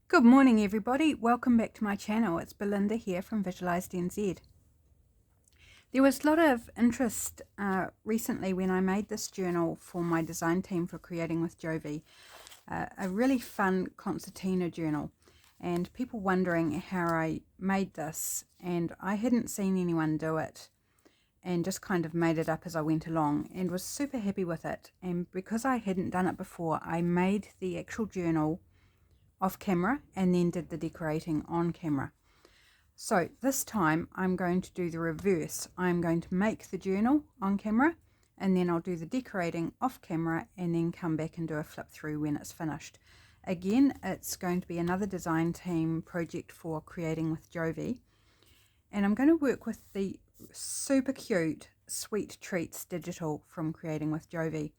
Good morning everybody, welcome back to my channel. It's Belinda here from Visualized NZ. There was a lot of interest recently when I made this journal for my design team for Creating with Jovi, a really fun concertina journal, and people wondering how I made this, and I hadn't seen anyone do it and just kind of made it up as I went along and was super happy with it. And because I hadn't done it before, I made the actual journal off camera and then did the decorating on camera. So this time I'm going to do the reverse. I'm going to make the journal on camera and then I'll do the decorating off camera and then come back and do a flip through when it's finished. Again, it's going to be another design team project for Creating with Jovi, and I'm going to work with the super cute Sweet Treats digital from Creating with Jovi.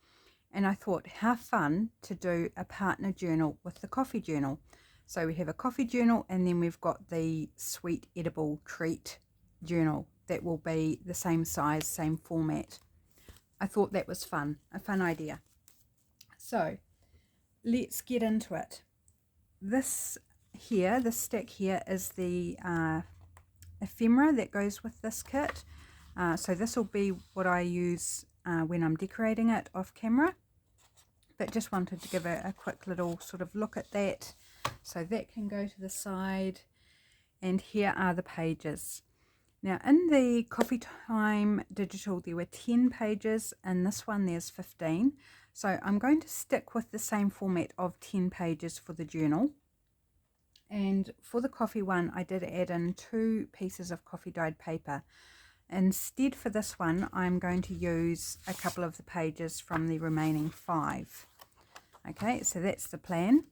And I thought, how fun to do a partner journal with the coffee journal. So we have a coffee journal and then we've got the sweet edible treat journal that will be the same size, same format. I thought that was fun, a fun idea. So let's get into it. This stack here is the ephemera that goes with this kit. So this will be what I use when I'm decorating it off camera, but just wanted to give a quick little sort of look at that. So that can go to the side, and here are the pages. Now in the Coffee Time digital there were 10 pages, in this one there's 15, so I'm going to stick with the same format of 10 pages for the journal. And for the coffee one I did add in 2 pieces of coffee dyed paper. Instead, for this one, I'm going to use a couple of the pages from the remaining 5. Okay, so that's the plan.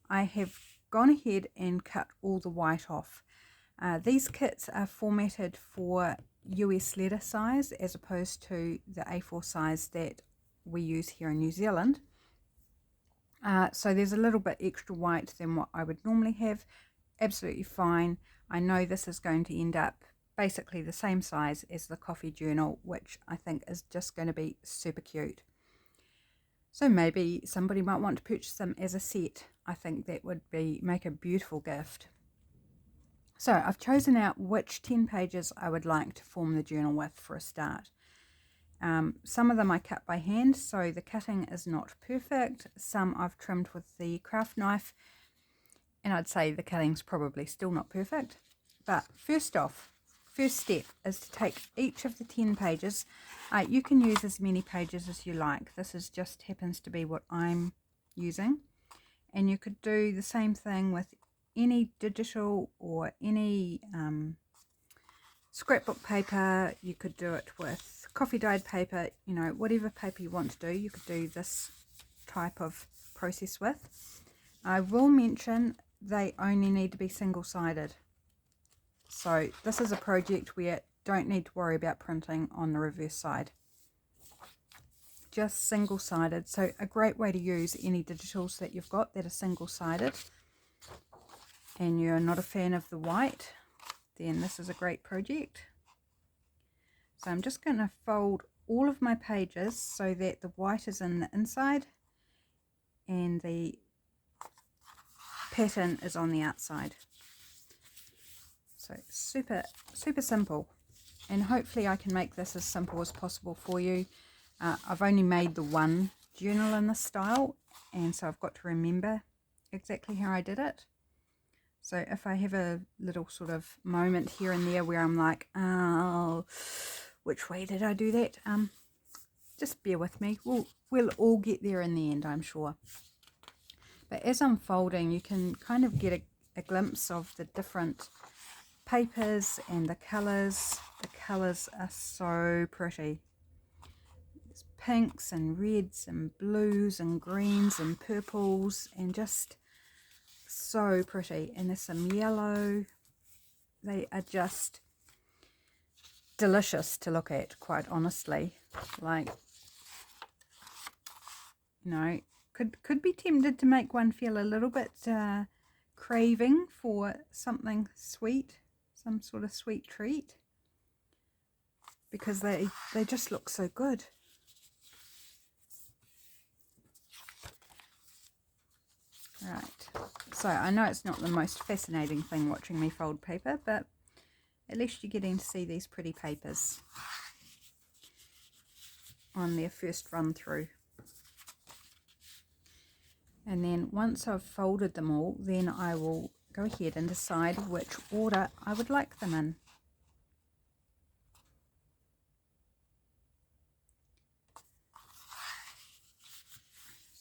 I have gone ahead and cut all the white off. These kits are formatted for US letter size as opposed to the A4 size that we use here in New Zealand. So there's a little bit extra white than what I would normally have. Absolutely fine. I know this is going to end up basically the same size as the coffee journal, which I think is just going to be super cute. So maybe somebody might want to purchase them as a set. I think that would make a beautiful gift. So I've chosen out which 10 pages I would like to form the journal with for a start. Some of them I cut by hand, so the cutting is not perfect. Some I've trimmed with the craft knife, and I'd say the cutting's probably still not perfect. But first step is to take each of the 10 pages. You can use as many pages as you like. This just happens to be what I'm using. And you could do the same thing with any digital or any scrapbook paper. You could do it with coffee dyed paper, you know, whatever paper you want to do, you could do this type of process with. I will mention they only need to be single-sided. So this is a project where you don't need to worry about printing on the reverse side. Just single-sided. So a great way to use any digitals that you've got that are single-sided, and you're not a fan of the white, then this is a great project. So I'm just going to fold all of my pages so that the white is in the inside and the pattern is on the outside. So super simple, and hopefully I can make this as simple as possible for you. I've only made the one journal in this style, and so I've got to remember exactly how I did it. So if I have a little sort of moment here and there where I'm like, oh, which way did I do that? Just bear with me. We'll all get there in the end, I'm sure. But as I'm folding, you can kind of get a glimpse of the different papers and the colours. The colours are so pretty. There's pinks and reds and blues and greens and purples, and just so pretty. And there's some yellow. They are just delicious to look at, quite honestly. Like, you know, could be tempted to make one feel a little bit craving for something sweet, some sort of sweet treat, because they just look so good. Right, So I know it's not the most fascinating thing watching me fold paper, but at least you're getting to see these pretty papers on their first run through. And then once I've folded them all, then I will go ahead and decide which order I would like them in.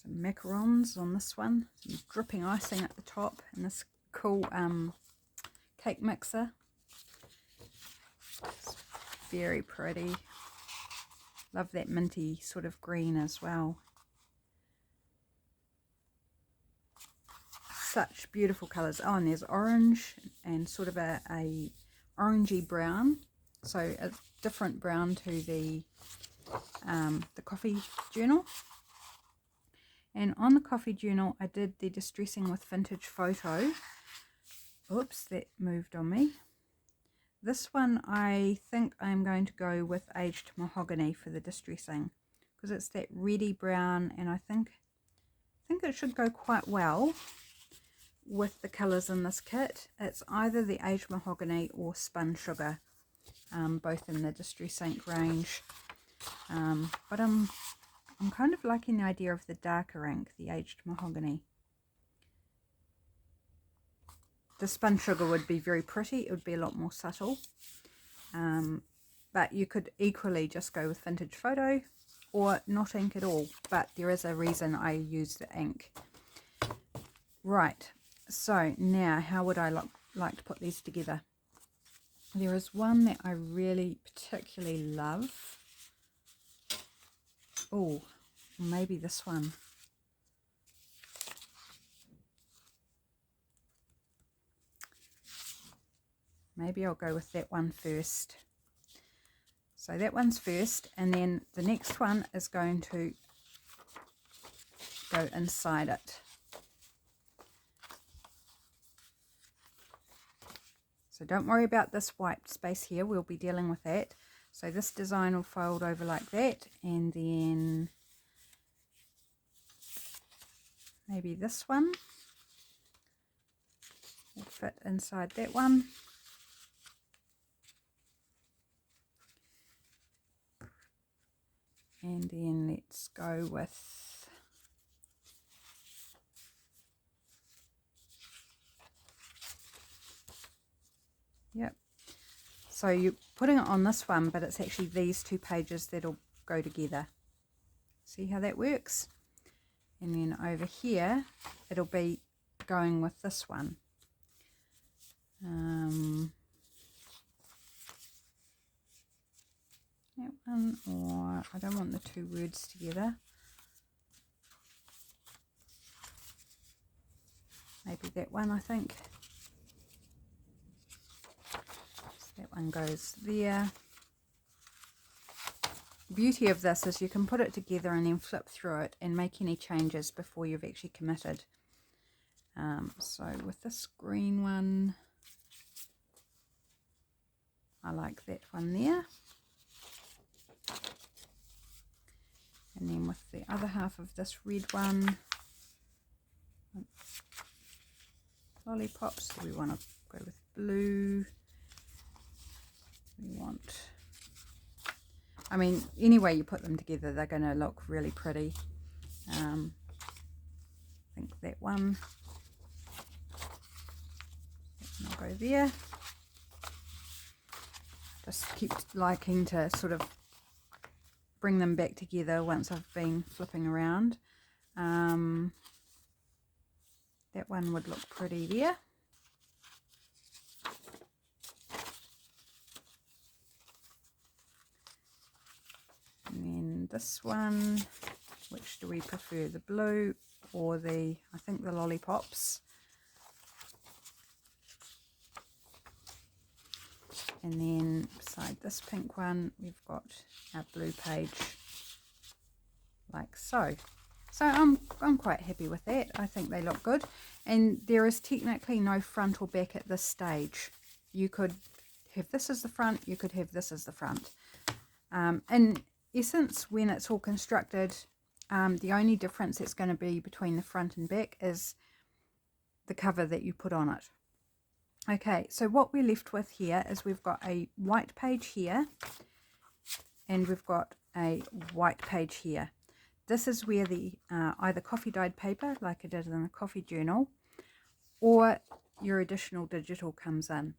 Some macarons on this one, some dripping icing at the top, and this cool cake mixer. It's very pretty. Love that minty sort of green as well. Such beautiful colours. Oh, and there's orange and sort of a orangey brown, so a different brown to the coffee journal. And on the coffee journal I did the Distressing with Vintage photo. Oops, that moved on me. This one I think I'm going to go with aged mahogany for the distressing, because it's that reddy brown, and I think it should go quite well with the colours in this kit. It's either the aged mahogany or spun sugar, both in the Distress Ink range. But I'm kind of liking the idea of the darker ink, the aged mahogany. The spun sugar would be very pretty, it would be a lot more subtle. But you could equally just go with vintage photo or not ink at all, but there is a reason I use the ink. Right, so now how would I like to put these together? There is one that I really particularly love. Oh, maybe this one. Maybe I'll go with that one first. So that one's first, and then the next one is going to go inside it. So don't worry about this white space here, we'll be dealing with that. So this design will fold over like that, and then maybe this one will fit inside that one. And then let's go with yep. So you're putting it on this one, but it's actually these two pages that'll go together. See how that works? And then over here, it'll be going with this one. That one, or I don't want the two words together. Maybe that one, I think. So that one goes there. The beauty of this is you can put it together and then flip through it and make any changes before you've actually committed. So with this green one, I like that one there. And then with the other half of this red one, lollipops, do we want to go with blue? We want, I mean, any way you put them together, they're going to look really pretty. I think that one, I'll go there. Just keep liking to sort of bring them back together once I've been flipping around. That one would look pretty there. And then this one, which do we prefer, the blue or the, I think the lollipops. And then beside this pink one, we've got our blue page, like so. So I'm quite happy with that. I think they look good. And there is technically no front or back at this stage. You could have this as the front, you could have this as the front. In essence, when it's all constructed, the only difference that's going to be between the front and back is the cover that you put on it. Okay, so what we're left with here is we've got a white page here and we've got a white page here. This is where the either coffee dyed paper, like I did in the coffee journal, or your additional digital comes in.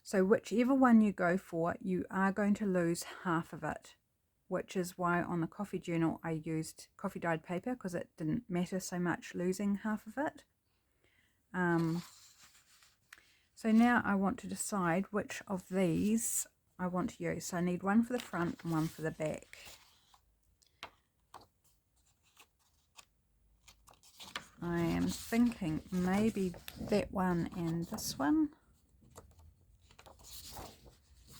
So whichever one you go for, you are going to lose half of it, which is why on the coffee journal I used coffee dyed paper, because it didn't matter so much losing half of it. So now I want to decide which of these I want to use. So I need one for the front and one for the back. I am thinking maybe that one and this one,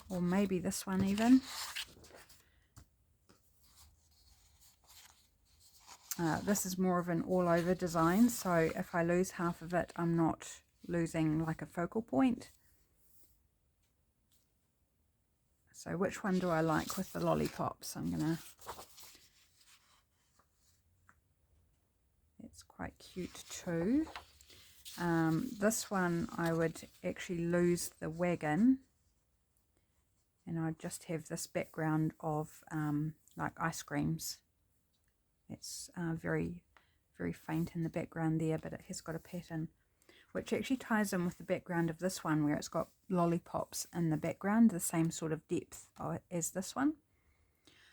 or maybe this one even. This is more of an all-over design, so if I lose half of it, I'm not losing like a focal point. So which one do I like with the lollipops? It's quite cute too. This one I would actually lose the wagon, and I'd just have this background of like ice creams. It's very faint in the background there, but it has got a pattern, which actually ties in with the background of this one, where it's got lollipops in the background, the same sort of depth as this one.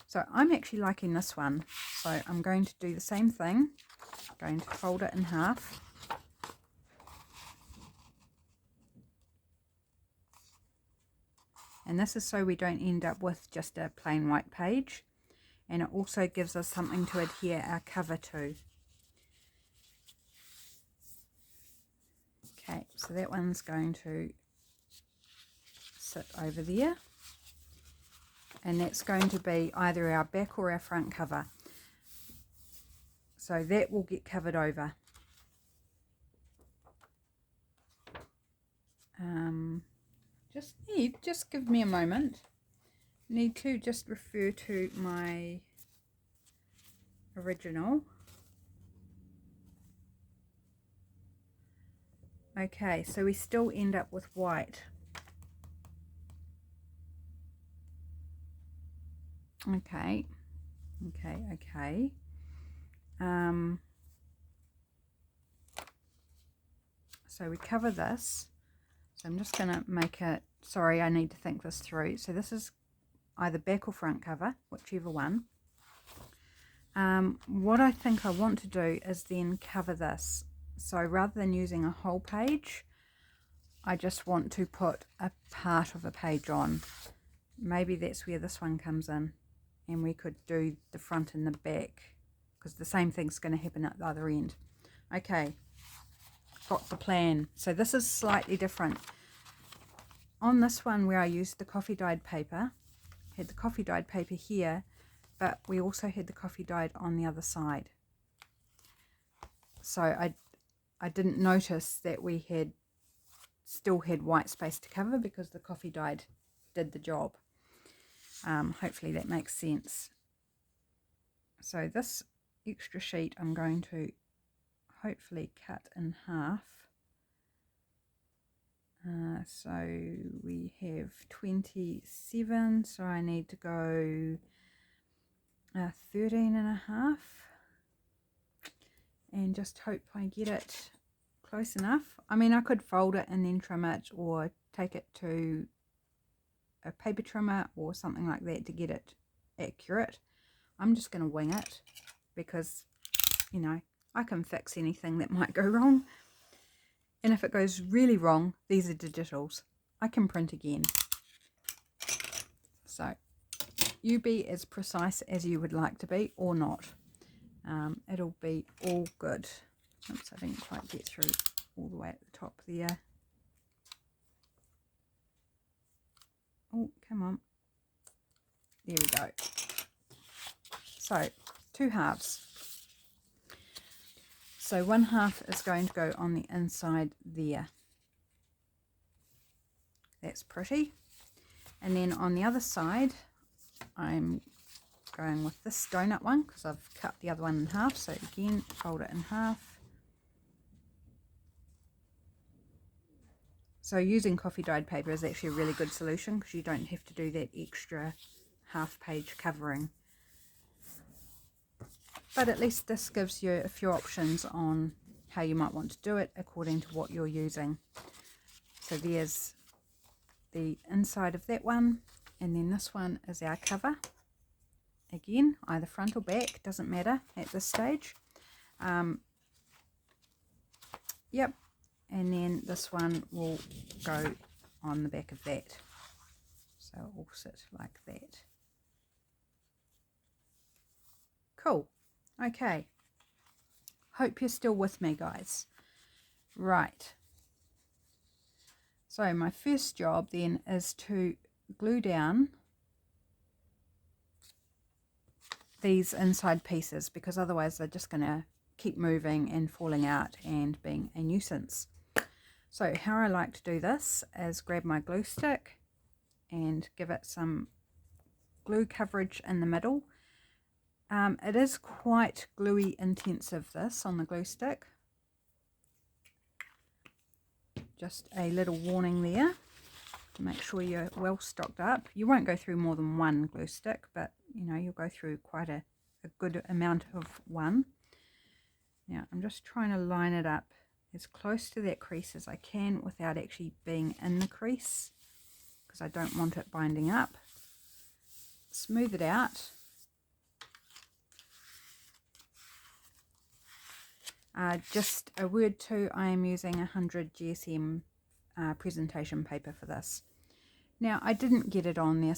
So I'm actually liking this one. So I'm going to do the same thing. I'm going to fold it in half. And this is so we don't end up with just a plain white page. And it also gives us something to adhere our cover to. Okay, so that one's going to sit over there. And that's going to be either our back or our front cover. So that will get covered over. Just give me a moment. Need to just refer to my original. Okay, so we still end up with white. Okay. So we cover this. So I'm just going to make it, sorry, I need to think this through. So this is either back or front cover, whichever one. What I think I want to do is then cover this. So rather than using a whole page, I just want to put a part of a page on. Maybe that's where this one comes in, and we could do the front and the back, because the same thing's going to happen at the other end. Okay, got the plan. So this is slightly different. On this one where I used the coffee dyed paper, had the coffee dyed paper here, but we also had the coffee dyed on the other side. So I didn't notice that we still had white space to cover, because the coffee dyed did the job. Hopefully that makes sense. So this extra sheet I'm going to hopefully cut in half. So we have 27, so I need to go 13 and a half, and just hope I get it close enough. I mean, I could fold it and then trim it, or take it to a paper trimmer or something like that to get it accurate. I'm just going to wing it, because, you know, I can fix anything that might go wrong. And if it goes really wrong, these are digitals. I can print again. So you be as precise as you would like to be, or not. It'll be all good. Oops, I didn't quite get through all the way at the top there. Oh, come on. There we go. So 2 halves. So 1 half is going to go on the inside there. That's pretty. And then on the other side, I'm going with this donut one, because I've cut the other one in half. So again, fold it in half. So using coffee dyed paper is actually a really good solution because you don't have to do that extra half page covering. But at least this gives you a few options on how you might want to do it according to what you're using. So there's the inside of that one, and then this one is our cover. Again, either front or back, doesn't matter at this stage. Yep, and then this one will go on the back of that. So it will sit like that. Cool. Okay. Hope you're still with me, guys. Right. So my first job then is to glue down these inside pieces, because otherwise they're just going to keep moving and falling out and being a nuisance. So how I like to do this is grab my glue stick and give it some glue coverage in the middle. It is quite gluey intensive, this on the glue stick. Just a little warning there to make sure you're well stocked up. You won't go through more than one glue stick, but you know, you'll go through quite a good amount of one. Now I'm just trying to line it up as close to that crease as I can without actually being in the crease, because I don't want it binding up. Smooth it out. Just a word too, I am using 100 GSM presentation paper for this. Now I didn't get it on there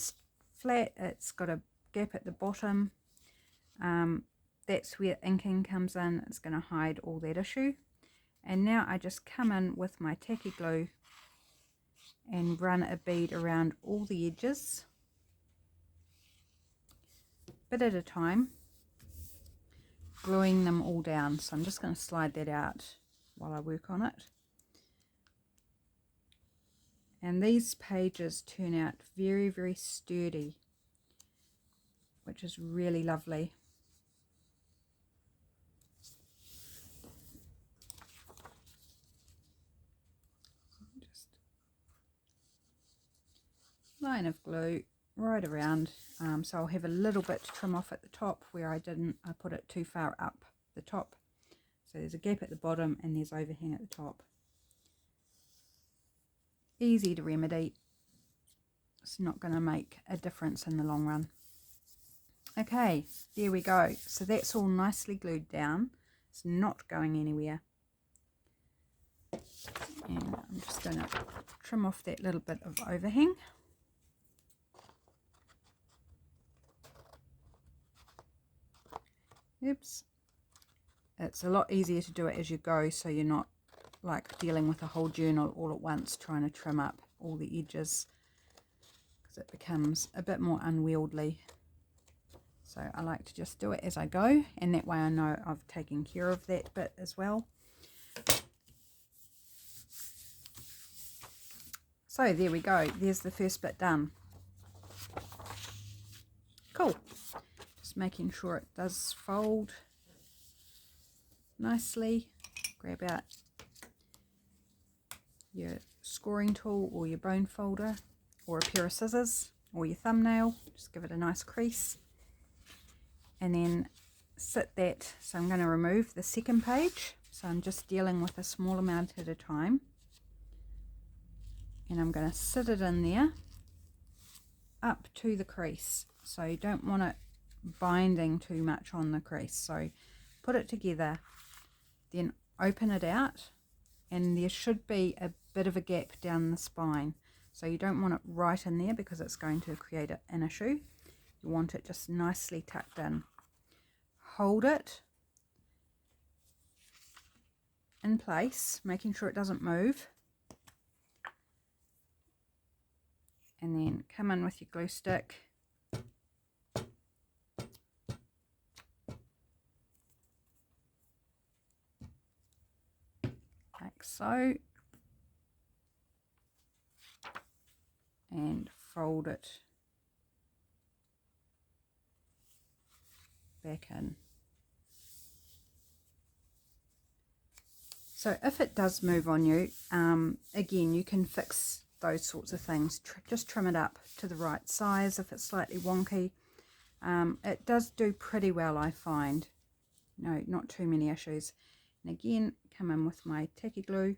flat, it's got a gap at the bottom. That's where inking comes in, it's going to hide all that issue. And now I just come in with my tacky glue and run a bead around all the edges, bit at a time, gluing them all down. So I'm just going to slide that out while I work on it. And these pages turn out very, very sturdy, which is really lovely. Just line of glue right around. So I'll have a little bit to trim off at the top where I put it too far up the top. So there's a gap at the bottom and there's overhang at the top. Easy to remedy. It's not going to make a difference in the long run. Okay, there we go. So that's all nicely glued down. It's not going anywhere. And I'm just going to trim off that little bit of overhang. Oops. It's a lot easier to do it as you go, so you're not like dealing with a whole journal all at once trying to trim up all the edges, because it becomes a bit more unwieldy. So I like to just do it as I go, and that way I know I've taken care of that bit as well. So there we go, there's the first bit done. Cool. Just making sure it does fold nicely. Grab out your scoring tool or your bone folder or a pair of scissors or your thumbnail. Just give it a nice crease and then sit that. So I'm going to remove the second page, so I'm just dealing with a small amount at a time, and I'm going to sit it in there up to the crease. So you don't want it binding too much on the crease, so put it together, then open it out, and there should be a bit of a gap down the spine, so you don't want it right in there because it's going to create an issue. You want it just nicely tucked in. Hold it in place, making sure it doesn't move, and then come in with your glue stick like so, and fold it back in. So if it does move on you, again, you can fix those sorts of things. Just trim it up to the right size if it's slightly wonky. It does do pretty well, I find. No, not too many issues. And again, come in with my tacky glue.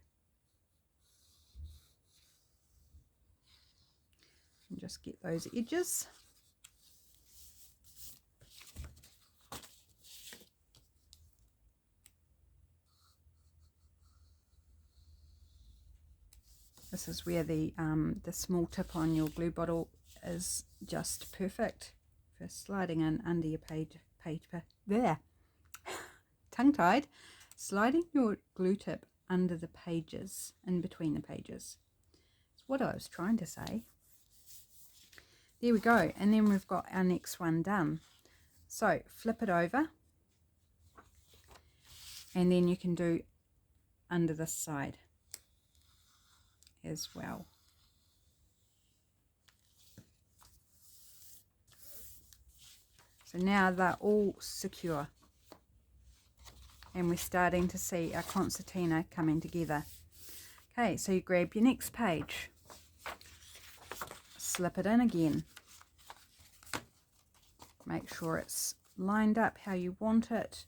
And just get those edges. This is where the small tip on your glue bottle is just perfect for sliding in under your paper. There, tongue-tied. Sliding your glue tip under the pages, in between the pages. That's what I was trying to say. There we go, and then we've got our next one done. So flip it over, and then you can do under this side as well. So now they're all secure, and we're starting to see our concertina coming together. Okay, so you grab your next page, slip it in again, make sure it's lined up how you want it,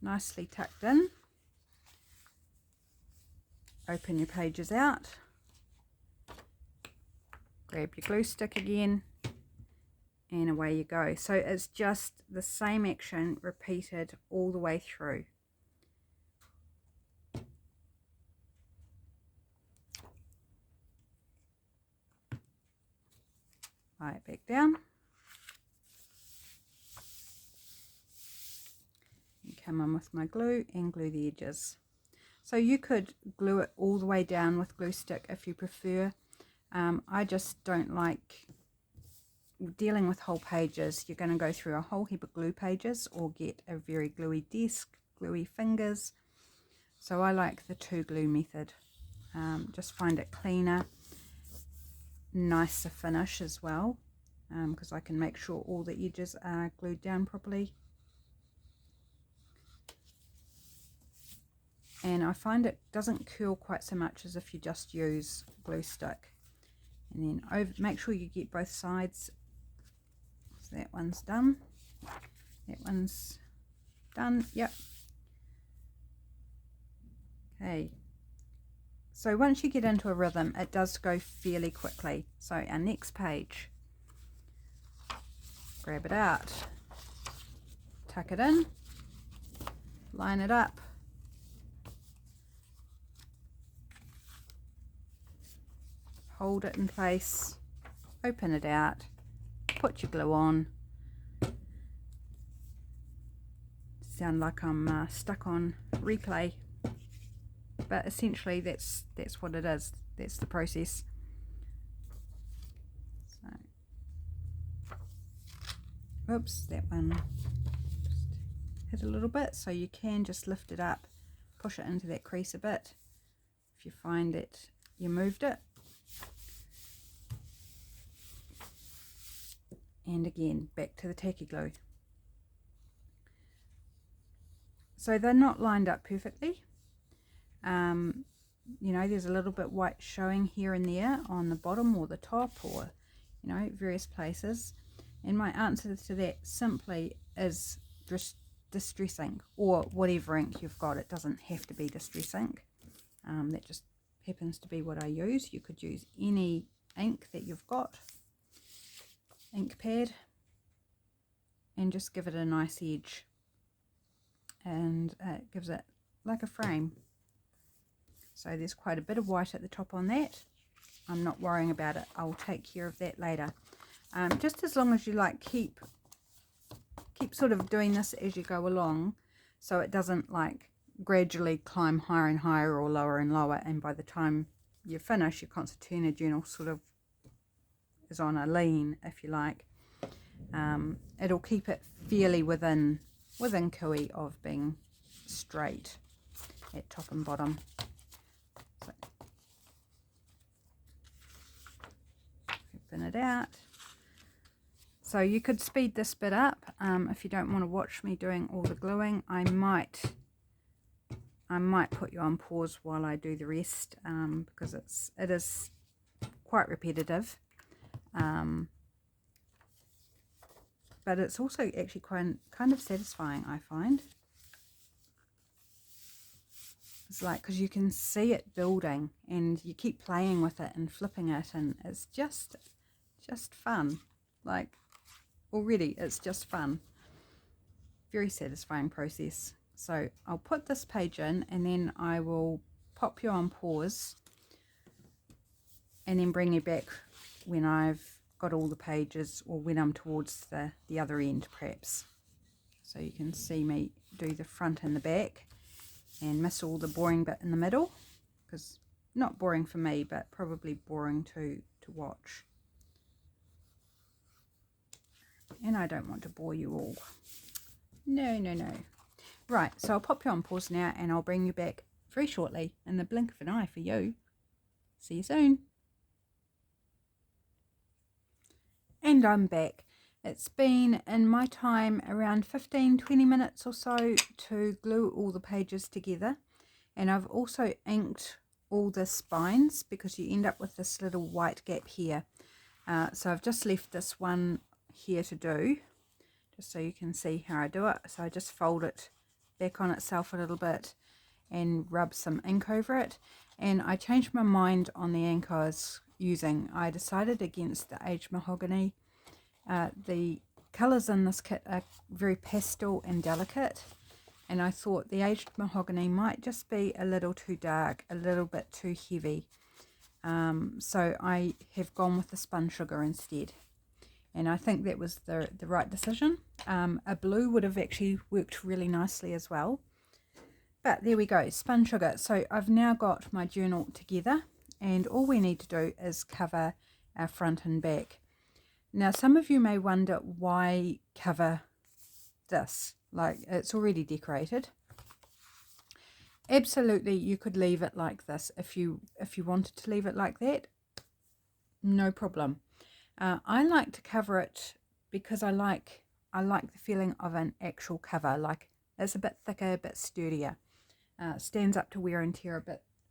nicely tucked in. Open your pages out, grab your glue stick again, and away you go. So it's just the same action repeated all the way through. Lie it back down. And come in with my glue and glue the edges. So you could glue it all the way down with glue stick if you prefer. I just don't like dealing with whole pages. You're going to go through a whole heap of glue pages or get a very gluey desk, gluey fingers. So I like the 2 glue method. Just find it cleaner, nicer finish as well, because I can make sure all the edges are glued down properly. And I find it doesn't curl quite so much as if you just use glue stick. And then make sure you get both sides. So that one's done. That one's done. Yep. Okay. So once you get into a rhythm, it does go fairly quickly. So our next page, grab it out, tuck it in, line it up. Hold it in place, open it out, put your glue on. Sound like I'm stuck on replay, but essentially that's what it is. That's the process. So, oops, that one just hit a little bit, so you can just lift it up, push it into that crease a bit if you find that you moved it. And again, back to the tacky glue. So they're not lined up perfectly. You know, there's a little bit white showing here and there on the bottom or the top, or, you know, various places. And my answer to that simply is distress ink, or whatever ink you've got. It doesn't have to be distress ink. That just happens to be what I use. You could use any ink that you've got. Ink pad, and just give it a nice edge, and it gives it like a frame. So there's quite a bit of white at the top on that. I'm not worrying about it. I'll take care of that later. Just as long as you keep sort of doing this as you go along, so it doesn't like gradually climb higher and higher or lower and lower, and by the time you finish, your concertina journal sort of is on a lean, if you like. It'll keep it fairly within cooey of being straight at top and bottom. So, open it out. So you could speed this bit up if you don't want to watch me doing all the gluing. I might I might put you on pause while I do the rest, because it is quite repetitive, but it's also actually kind of satisfying, I find. It's like, because you can see it building and you keep playing with it and flipping it, and it's just fun. Like, already it's just fun. Very satisfying process. So I'll put this page in, and then I will pop you on pause and then bring you back when I've got all the pages, or when I'm towards the other end perhaps. So you can see me do the front and the back and miss all the boring bit in the middle, because not boring for me, but probably boring to watch. And I don't want to bore you all. No. Right, so I'll pop you on pause now, and I'll bring you back very shortly, in the blink of an eye for you. See you soon. And I'm back. It's been, in my time, around 15-20 minutes or so to glue all the pages together. And I've also inked all the spines, because you end up with this little white gap here. So I've just left this one here to do, just so you can see how I do it. So I just fold it back on itself a little bit and rub some ink over it. And I changed my mind on the ink I was using. I decided against the aged mahogany. The colours in this kit are very pastel and delicate, and I thought the aged mahogany might just be a little too dark, a little bit too heavy. So I have gone with the spun sugar instead, and I think that was the right decision. A blue would have actually worked really nicely as well, but there we go, spun sugar. So I've now got my journal together, and all we need to do is cover our front and back. Now, some of you may wonder, why cover this? Like, it's already decorated. Absolutely, you could leave it like this if you wanted to leave it like that. No problem. I like to cover it because I like the feeling of an actual cover. Like, it's a bit thicker, a bit sturdier. Stands up to wear and tear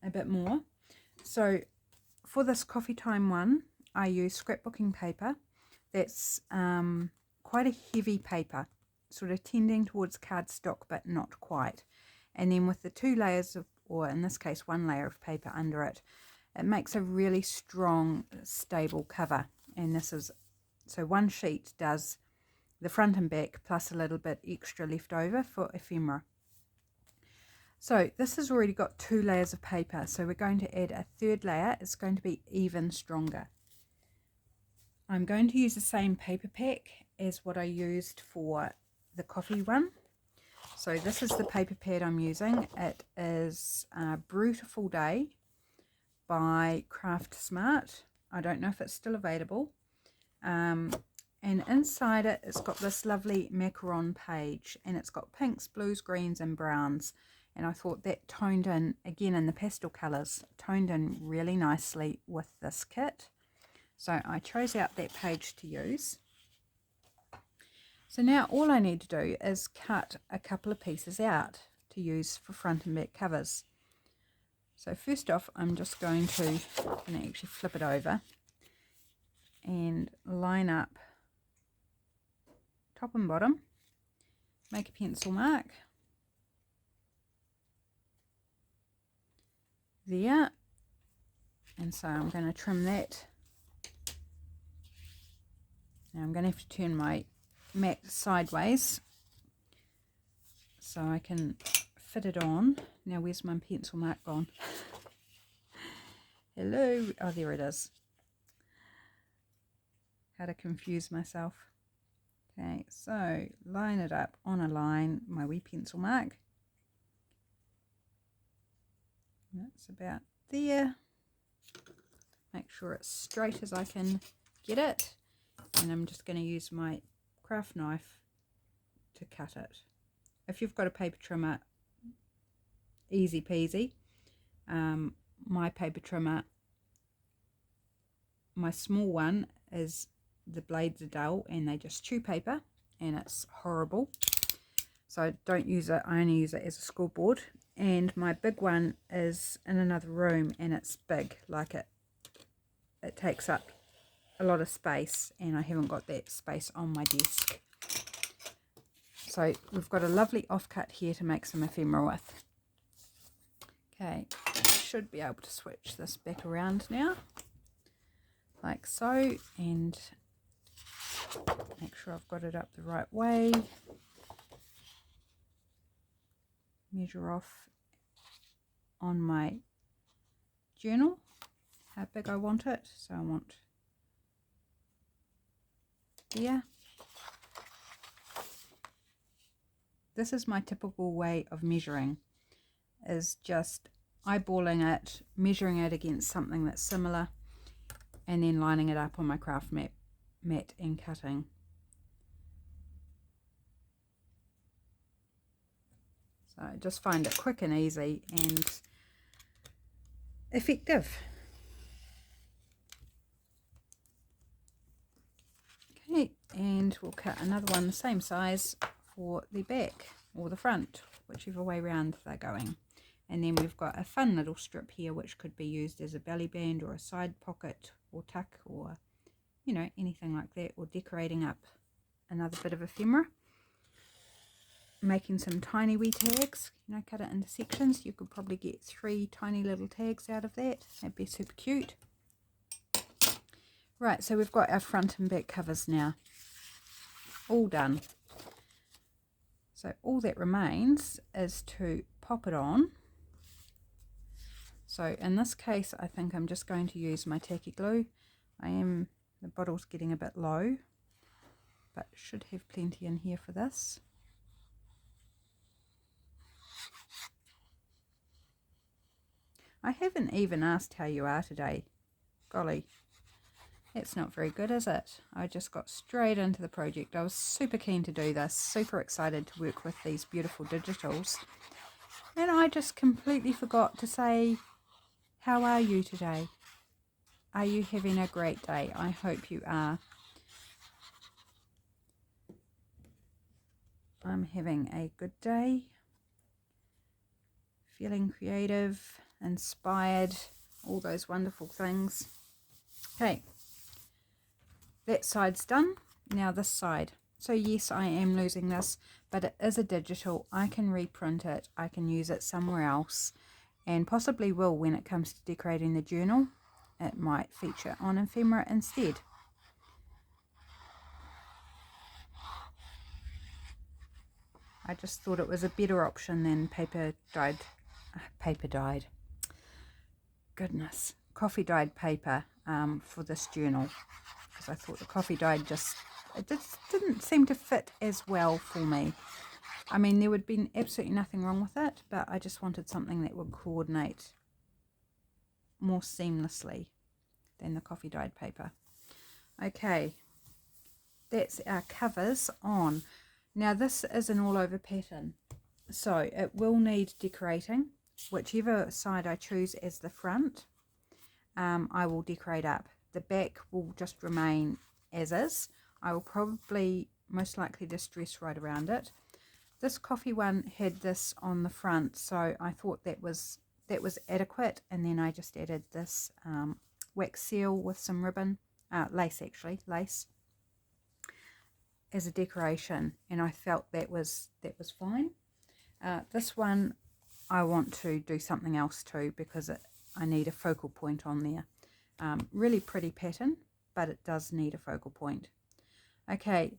a bit more. So for this coffee time one, I use scrapbooking paper. That's quite a heavy paper, sort of tending towards cardstock, but not quite. And then with the 2 layers of, or in this case 1 layer of paper under it, it makes a really strong, stable cover. And this is, so 1 sheet does the front and back, plus a little bit extra left over for ephemera. So this has already got 2 layers of paper, so we're going to add a 3rd layer. It's going to be even stronger. I'm going to use the same paper pack as what I used for the coffee one. So this is the paper pad I'm using. It is Beautiful Day by Craft Smart. I don't know if it's still available. And inside it, it's got this lovely macaron page, and it's got pinks, blues, greens and browns. And I thought that toned in, again in the pastel colours, toned in really nicely with this kit. So I chose out that page to use. So now all I need to do is cut a couple of pieces out to use for front and back covers. So first off, I'm just going to actually flip it over and line up top and bottom, make a pencil mark there, and so I'm going to trim that. Now I'm going to have to turn my mat sideways so I can fit it on. Now where's my pencil mark gone? Hello, oh there it is. How to confuse myself. Okay, so line it up on a line, my wee pencil mark. That's about there. Make sure it's straight as I can get it. And I'm just going to use my craft knife to cut it. If you've got a paper trimmer, easy peasy. My paper trimmer, my small one, is the blades are dull and they just chew paper, and it's horrible. So don't use it. I only use it as a scoreboard, and my big one is in another room, and it's big, like it takes up a lot of space, and I haven't got that space on my desk. So we've got a lovely offcut here to make some ephemera with. Okay, should be able to switch this back around now, like so, and make sure I've got it up the right way. Measure off on my journal how big I want it. So I want there. This is my typical way of measuring, is just eyeballing it, measuring it against something that's similar, and then lining it up on my craft mat and cutting. So I just find it quick and easy and effective. Okay, and we'll cut another one the same size for the back or the front, whichever way round they're going. And then we've got a fun little strip here which could be used as a belly band or a side pocket or tuck, or you know, anything like that, or decorating up another bit of ephemera. Making some tiny wee tags, you know, cut it into sections. You could probably get 3 tiny little tags out of that. That'd be super cute. Right, so we've got our front and back covers now all done. So all that remains is to pop it on. So in this case, I think I'm just going to use my tacky glue. The bottle's getting a bit low, but should have plenty in here for this. I haven't even asked how you are today. Golly, that's not very good, is it? I just got straight into the project. I was super keen to do this, super excited to work with these beautiful digitals. And I just completely forgot to say, how are you today? Are you having a great day? I hope you are. I'm having a good day. Feeling creative, inspired, all those wonderful things. Okay, that side's done. Now this side. So yes, I am losing this, but it is a digital. I can reprint it. I can use it somewhere else, and possibly will when it comes to decorating the journal. It might feature on ephemera instead. I just thought it was a better option than coffee dyed paper for this journal, because I thought the coffee dyed just didn't seem to fit as well for me. I mean, there would be absolutely nothing wrong with it, but I just wanted something that would coordinate more seamlessly than the coffee dyed paper. Okay, that's our covers on. Now this is an all over pattern, so it will need decorating. Whichever side I choose as the front, I will decorate up. The back will just remain as is. I will probably most likely distress right around it. This coffee one had this on the front, so I thought that was adequate, and then I just added this wax seal with some ribbon, lace, as a decoration, and I felt that was fine. This one I want to do something else to, because I need a focal point on there. Really pretty pattern, but it does need a focal point. Okay,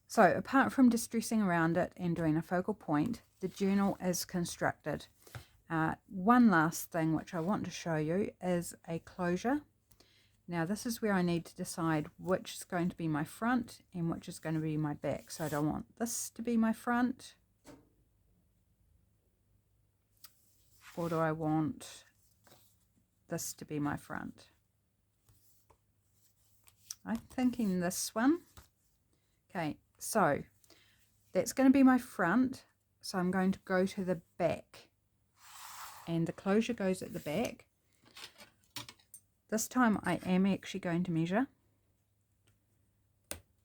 so apart from distressing around it and doing a focal point, the journal is constructed. One last thing which I want to show you is a closure. Now this is where I need to decide which is going to be my front and which is going to be my back. So I don't want this to be my front, or do I want this to be my front? I'm thinking this one. Okay, so that's going to be my front, so I'm going to go to the back, and the closure goes at the back. This time I am actually going to measure,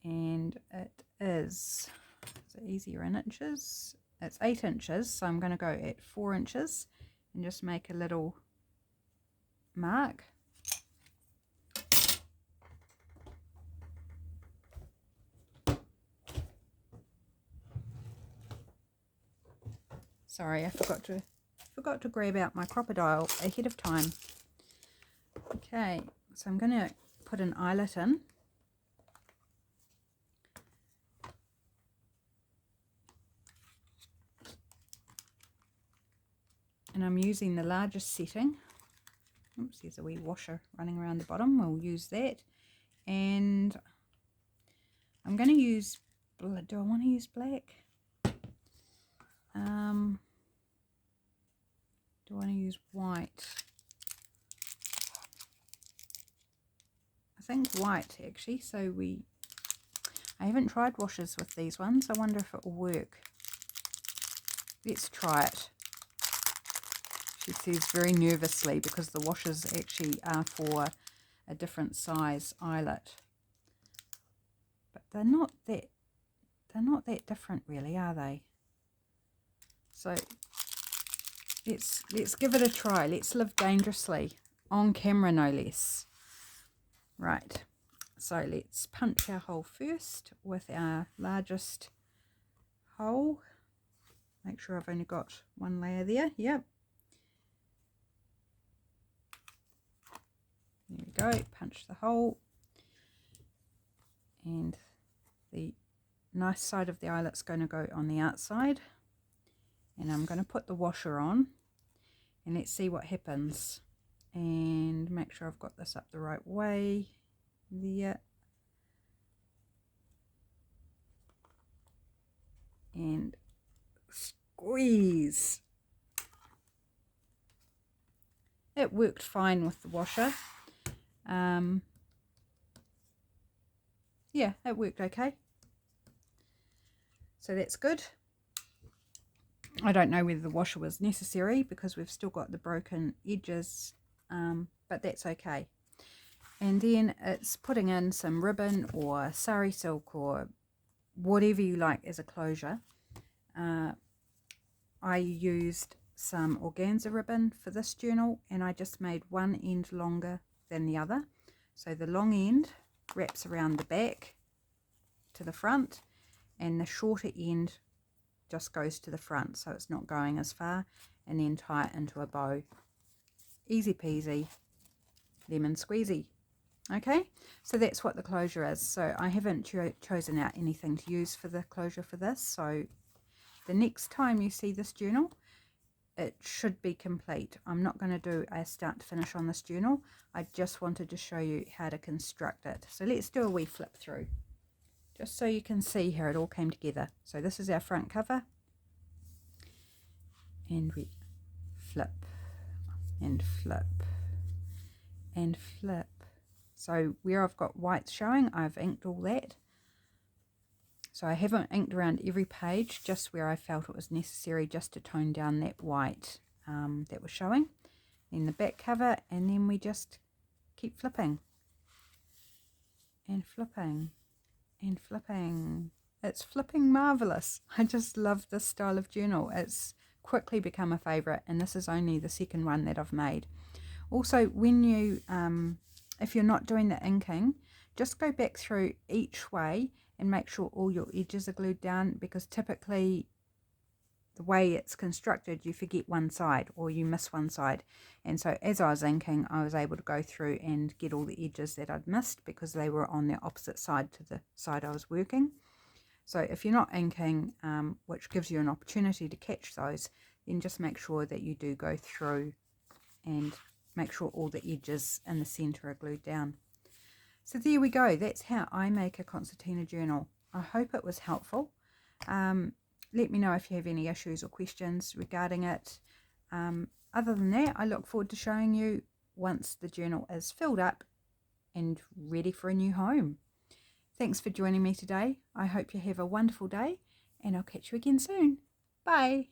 and it is easier in inches. it's 8 inches, so I'm going to go at 4 inches and just make a little mark. Sorry, I forgot to grab out my crocodile ahead of time. Okay, so I'm going to put an eyelet in. And I'm using the largest setting. Oops, there's a wee washer running around the bottom. We'll use that. And I'm going to use, do I want to use black? Do I want to use white? I think white actually. So I haven't tried washes with these ones. I wonder if it will work. Let's try it. She says very nervously because the washes actually are for a different size eyelet. But they're not that different really, are they? So let's give it a try. Let's live dangerously. On camera no less. Right. So let's punch our hole first with our largest hole. Make sure I've only got one layer there. Yep. There we go, punch the hole, and the nice side of the eyelet's going to go on the outside, and I'm going to put the washer on, and let's see what happens, and make sure I've got this up the right way, there, and squeeze. It worked fine with the washer. Yeah, it worked okay. So that's good. I don't know whether the washer was necessary because we've still got the broken edges, but that's okay. And then it's putting in some ribbon or sari silk or whatever you like as a closure. I used some organza ribbon for this journal, and I just made one end longer than the other. So the long end wraps around the back to the front, and the shorter end just goes to the front, so it's not going as far, and then tie it into a bow. Easy peasy, lemon squeezy. Okay, so that's what the closure is. So I haven't chosen out anything to use for the closure for this, so the next time you see this journal, it should be complete. I'm not going to do a start to finish on this journal. I just wanted to show you how to construct it. So let's do a wee flip through, just so you can see how it all came together. So this is our front cover, and we flip and flip and flip. So where I've got white showing, I've inked all that. So I haven't inked around every page, just where I felt it was necessary, just to tone down that white that was showing. Then the back cover, and then we just keep flipping and flipping and flipping. It's flipping marvelous. I just love this style of journal. It's quickly become a favorite, and this is only the second one that I've made. Also, when you if you're not doing the inking, just go back through each way and make sure all your edges are glued down, because typically the way it's constructed, you forget one side or you miss one side. And so as I was inking, I was able to go through and get all the edges that I'd missed because they were on the opposite side to the side I was working. So if you're not inking, which gives you an opportunity to catch those, then just make sure that you do go through and make sure all the edges in the center are glued down. So there we go. That's how I make a concertina journal. I hope it was helpful. Let me know if you have any issues or questions regarding it. Other than that, I look forward to showing you once the journal is filled up and ready for a new home. Thanks for joining me today. I hope you have a wonderful day, and I'll catch you again soon. Bye.